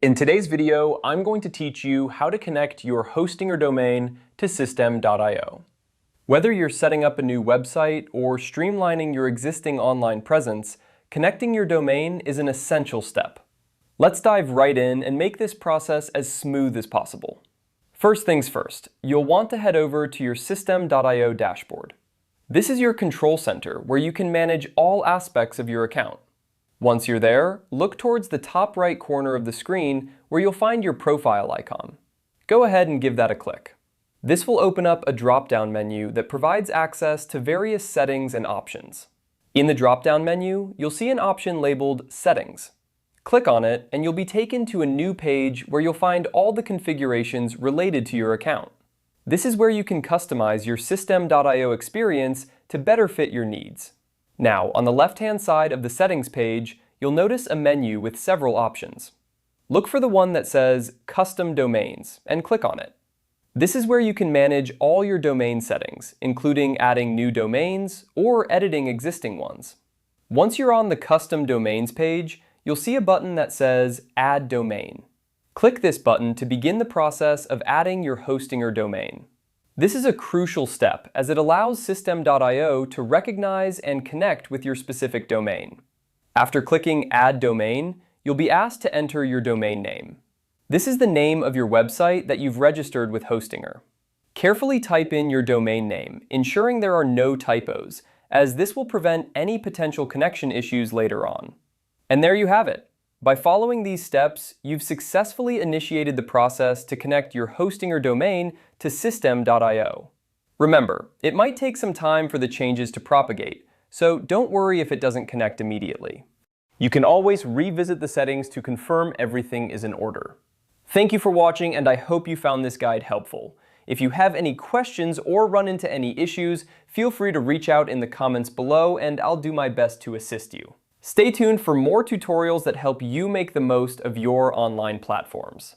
In today's video, I'm going to teach you how to connect your hosting or domain to Systeme.io. Whether you're setting up a new website or streamlining your existing online presence, connecting your domain is an essential step. Let's dive right in and make this process as smooth as possible. First things first, you'll want to head over to your Systeme.io dashboard. This is your control center where you can manage all aspects of your account. Once you're there, look towards the top right corner of the screen where you'll find your profile icon. Go ahead and give that a click. This will open up a drop-down menu that provides access to various settings and options. In the drop-down menu, you'll see an option labeled Settings. Click on it and you'll be taken to a new page where you'll find all the configurations related to your account. This is where you can customize your Systeme.io experience to better fit your needs. Now, on the left-hand side of the settings page, you'll notice a menu with several options. Look for the one that says Custom Domains and click on it. This is where you can manage all your domain settings, including adding new domains or editing existing ones. Once you're on the Custom Domains page, you'll see a button that says Add Domain. Click this button to begin the process of adding your hosting or domain. This is a crucial step as it allows Systeme.io to recognize and connect with your specific domain. After clicking Add Domain, you'll be asked to enter your domain name. This is the name of your website that you've registered with Hostinger. Carefully type in your domain name, ensuring there are no typos, as this will prevent any potential connection issues later on. And there you have it. By following these steps, you've successfully initiated the process to connect your hosting or domain to Systeme.io. Remember, it might take some time for the changes to propagate, so don't worry if it doesn't connect immediately. You can always revisit the settings to confirm everything is in order. Thank you for watching, and I hope you found this guide helpful. If you have any questions or run into any issues, feel free to reach out in the comments below and I'll do my best to assist you. Stay tuned for more tutorials that help you make the most of your online platforms.